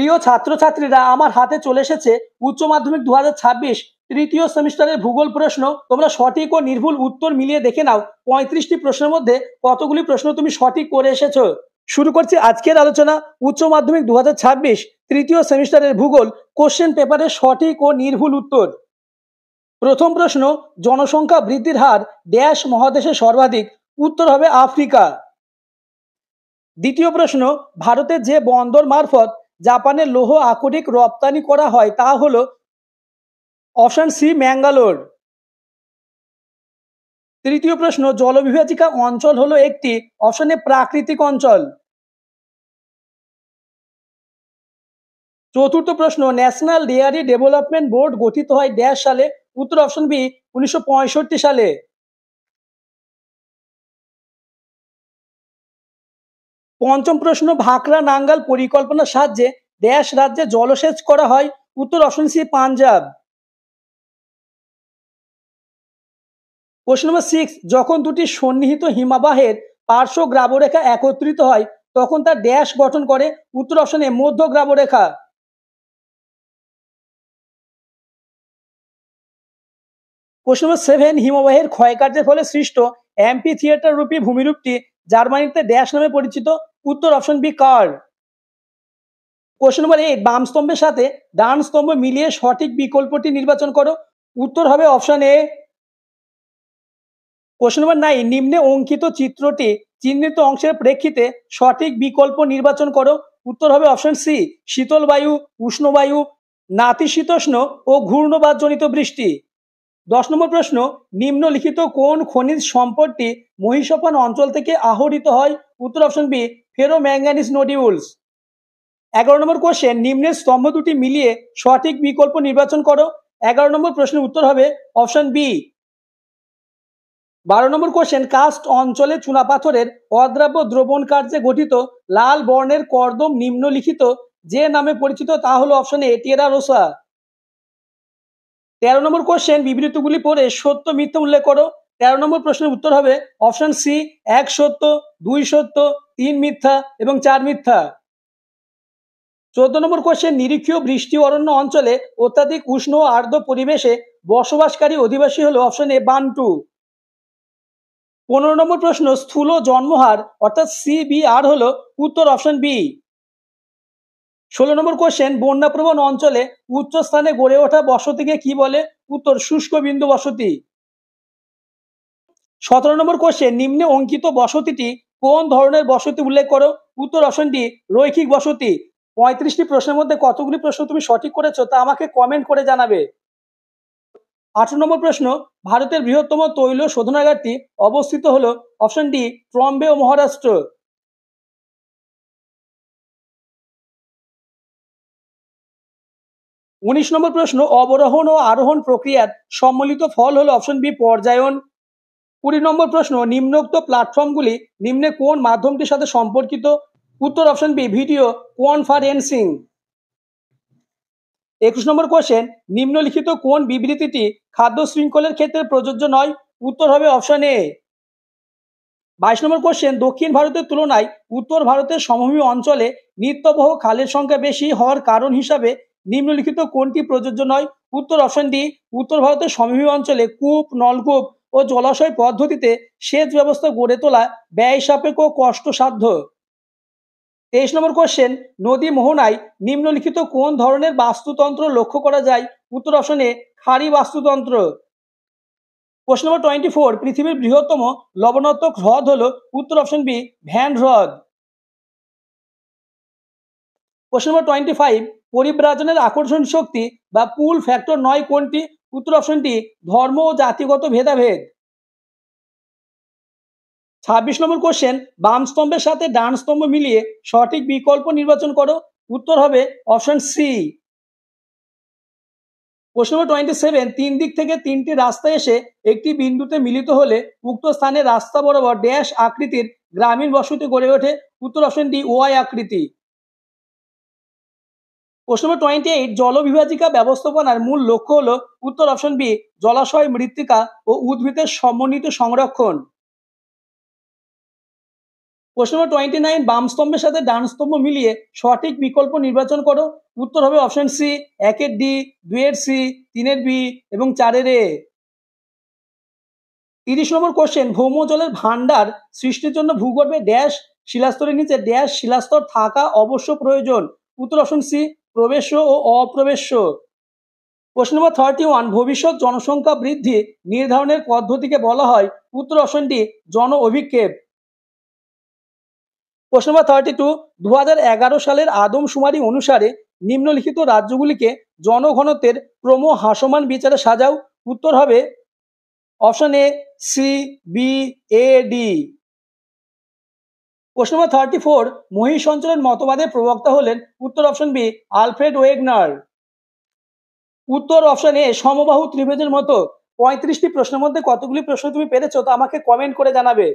প্রিয় ছাত্রছাত্রীরা, আমার হাতে চলে এসেছে উচ্চ মাধ্যমিক 2026 তৃতীয় সেমিস্টারের ভূগোল প্রশ্ন। তোমরা সঠিক ও নির্ভুল উত্তর মিলিয়ে দেখে নাও 35টি প্রশ্নের মধ্যে কতগুলি প্রশ্ন তুমি সঠিক করে এসেছো। শুরু করছি আজকের আলোচনা। উচ্চ মাধ্যমিক 2026 তৃতীয় সেমিস্টারের ভূগোল কোশ্চেন পেপারের সঠিক ও নির্ভুল উত্তর। প্রথম প্রশ্ন, জনসংখ্যা বৃদ্ধির হার ড্যাশ মহাদেশে সর্বাধিক? উত্তর হবে আফ্রিকা। দ্বিতীয় প্রশ্ন, ভারতের যে বন্দর মারফত জাপানের লৌহ আকরিক রপ্তানি করা হয় তা হলো? Option C, Mangalore. তৃতীয় প্রশ্ন, জলবিভাজিকা অঞ্চল হলো একটি? অপশন এ, প্রাকৃতিক অঞ্চল। চতুর্থ প্রশ্ন, ন্যাশনাল ডেয়ারি ডেভেলপমেন্ট বোর্ড গঠিত হয় ড্যাশ সালে? উত্তর অপশন বি, 1965 সালে। পঞ্চম প্রশ্ন, ভাকরা নাঙ্গাল পরিকল্পনার সাহায্যে ড্যাশ রাজ্যে জলসেচ করা হয়? উত্তর অপশন সি, পাঞ্জাব। প্রশ্ন নম্বর 6, যখন দুটি সন্নিহিত হিমবাহের পার্শ্ব গ্রাবরেখা একত্রিত হয় তখন তা ড্যাশ গঠন করে? উত্তর অপশন এ, মধ্য গ্রাবরেখা। প্রশ্ন নম্বর 7, হিমবাহের ক্ষয়কার্যের ফলে সৃষ্ট অ্যাম্পি থিয়েটার রূপী ভূমিরূপটি জার্মানিতে ড্যাশ নামে পরিচিত? উত্তর অপশন বি, কার। কোশ্চেন নম্বর 8, বাম স্তম্ভের সাথে ডান স্তম্ভ মিলিয়ে সঠিক বিকল্পটি নির্বাচন করো। উত্তর হবে অপশন এ। কোশ্চেন নম্বর 9, নিম্নে অঙ্কিত চিত্রটি চিহ্নিত অংশের প্রেক্ষিতে সঠিক বিকল্প নির্বাচন করো। উত্তর হবে অপশন সি, শীতল বায়ু, উষ্ণ বায়ু, নাতিশীতোষ্ণ ও ঘূর্ণবাদজনিত বৃষ্টি। 10 নম্বর প্রশ্ন, নিম্নলিখিত কোন খনিজ সম্পদটি মহীসোপান অঞ্চল থেকে আহরিত হয়? উত্তর অপশন বি, ফেরোম্যাঙ্গানিজ নোডিউলস। 11 নম্বর কোশ্চেন, নিম্নের স্তম্ভ দুটি মিলিয়ে সঠিক বিকল্প নির্বাচন করো। 11 নম্বর প্রশ্নের উত্তর হবে অপশন বি। 12 নম্বর কোশ্চেন, কাস্ট অঞ্চলে চুনাপাথরের অদ্রাব্য দ্রবণ কার্যে গঠিত লাল বর্ণের কর্দম নিম্নলিখিত যে নামে পরিচিত তা হলো? অপশন এ, টেরা রোসা। 13 নম্বর কোশ্চেন, বিবৃতিগুলি পড়ে সত্য মিথ্যা উল্লেখ করো। 13 নম্বর প্রশ্নের উত্তর হবে অপশন সি, 1 সত্য, 2 সত্য, 3 মিথ্যা এবং 4 মিথ্যা। 14 নম্বর কোশ্চেন, নিরক্ষীয় বৃষ্টি অরণ্য অঞ্চলে অত্যাধিক উষ্ণ ও আর্দ্র পরিবেশে বসবাসকারী অধিবাসী হলো? Option A, Bantu. 15 নম্বর প্রশ্ন, স্থূল জন্মহার অর্থাৎ সিবিআর হলো? উত্তর অপশন বি। 16 নম্বর কোশ্চেন, বন্যাপ্রবণ অঞ্চলে উচ্চ স্থানে গড়ে ওঠা বসতিকে কি বলে? উত্তর শুষ্ক বিন্দু বসতি। 17 নম্বর কোশ্চেন, নিম্নে অঙ্কিত বসতিটি কোন ধরনের বসতি উল্লেখ করো? উত্তর অপশন ডি, রৈখিক বসতি। 35টি প্রশ্নের মধ্যে কতগুলি প্রশ্ন তুমি সঠিক করেছো তা আমাকে কমেন্ট করে জানাবে। 18 নম্বর প্রশ্ন, ভারতের বৃহত্তম তৈল শোধনাগারটি অবস্থিত হলো? অপশন ডি, ট্রম্বে ও মহারাষ্ট্র। 19 নম্বর প্রশ্ন, অবরোহণ ও আরোহণ প্রক্রিয়ার সম্মিলিত ফল হলো? Option B, পর্যায়ন। 20 নম্বর প্রশ্ন, নিম্নোক্ত প্ল্যাটফর্মগুলি নিম্নে কোন মাধ্যমটির সাথে সম্পর্কিত? উত্তর অপশন বি, ভিডিও কনফারেন্সিং। 21 নম্বর কোশ্চেন, নিম্নলিখিত কোন বিবৃতিটি খাদ্য শৃঙ্খলের ক্ষেত্রে প্রযোজ্য নয়? উত্তর হবে অপশন এ। 22 নম্বর কোশ্চেন, দক্ষিণ ভারতের তুলনায় উত্তর ভারতের সমভূমি অঞ্চলে নিত্যবহ খালের সংখ্যা বেশি হওয়ার কারণ হিসাবে নিম্নলিখিত কোনটি প্রযোজ্য নয়? উত্তর অপশন ডি, উত্তর ভারতের সমভূমি অঞ্চলে কূপ, নলকূপ ও জলাশয় পদ্ধতিতে সেচ ব্যবস্থা গড়ে তোলা ব্যয় সাপেক্ষ ও কষ্টসাধ্য। 23 নম্বর কোশ্চেন, নদী মোহনায় নিম্নলিখিত কোন ধরনের বাস্তুতন্ত্র লক্ষ্য করা যায়? উত্তর অপশন এ, খাঁড়ি বাস্তুতন্ত্র। প্রশ্ন নম্বর 24, পৃথিবীর বৃহত্তম লবণাত্মক হ্রদ হলো? উত্তর অপশন বি, ভ্যান হ্রদ। প্রশ্ন নম্বর 25, পরিব্রাজনের আকর্ষণ শক্তি বা পুল ফ্যাক্টর নয় কোনটি? উত্তর অপশন ডি, ধর্ম ও জাতিগত ভেদাভেদ। 26 নম্বর কোশ্চেন, বাম স্তম্ভের সাথে ডান স্তম্ভ মিলিয়ে সঠিক বিকল্প নির্বাচন করো। উত্তর হবে অপশন সি। প্রশ্ন নম্বর 27, তিন দিক থেকে তিনটি রাস্তা এসে একটি বিন্দুতে মিলিত হলে উক্ত স্থানে রাস্তা বরাবর ড্যাশ আকৃতির গ্রামীণ বসতি গড়ে ওঠে? উত্তর অপশন ডি, ওয়াই আকৃতি। প্রশ্ন নম্বর 28, জলবিভাজিকা ব্যবস্থাপনার মূল লক্ষ্য হলো? উত্তর অপশন বি, জলাশয়, মৃত্তিকা ও উদ্ভিদের সমন্বিত সংরক্ষণ। প্রশ্ন নম্বর 29, বাম স্তম্ভের সাথে ডান স্তম্ভ মিলিয়ে সঠিক বিকল্প নির্বাচন করো। উত্তর হবে অপশন সি, 1-এর ডি, 2-এর সি, 3-এর বি এবং 4-এর এ। 30 নম্বর কোশ্চেন, ভৌম জলের ভান্ডার সৃষ্টির জন্য ভূগর্ভে ড্যাশ শিলাস্তরের নিচে ড্যাশ শিলাস্তর থাকা অবশ্য প্রয়োজন। উত্তর অপশন সি, প্রবেশ্য ও অপ্রবেশ্য। প্রশ্ন নম্বর 31, ভবিষ্যৎ জনসংখ্যা বৃদ্ধি নির্ধারণের পদ্ধতিকে বলা হয়। উত্তর অপশন ডি, জন অভিক্ষেপ। প্রশ্ন নম্বর 32, 2011 সালের আদমশুমারি অনুসারে নিম্নলিখিত রাজ্যগুলিকে জনঘনত্বের ক্রমহ্রাসমান বিচারে সাজাও। উত্তর হবে option A, C, B, A, D. প্রশ্ন নম্বর 34, মহিষ অঞ্চলের মতবাদের প্রবক্তা হলেন। উত্তর অপশন বি, আলফ্রেড ওয়েগনার। উত্তর অপশন এ, সমবাহু ত্রিভুজের মতো। 35টি প্রশ্নের মধ্যে কতগুলি প্রশ্ন তুমি পেরেছো তা আমাকে কমেন্ট করে জানাবে।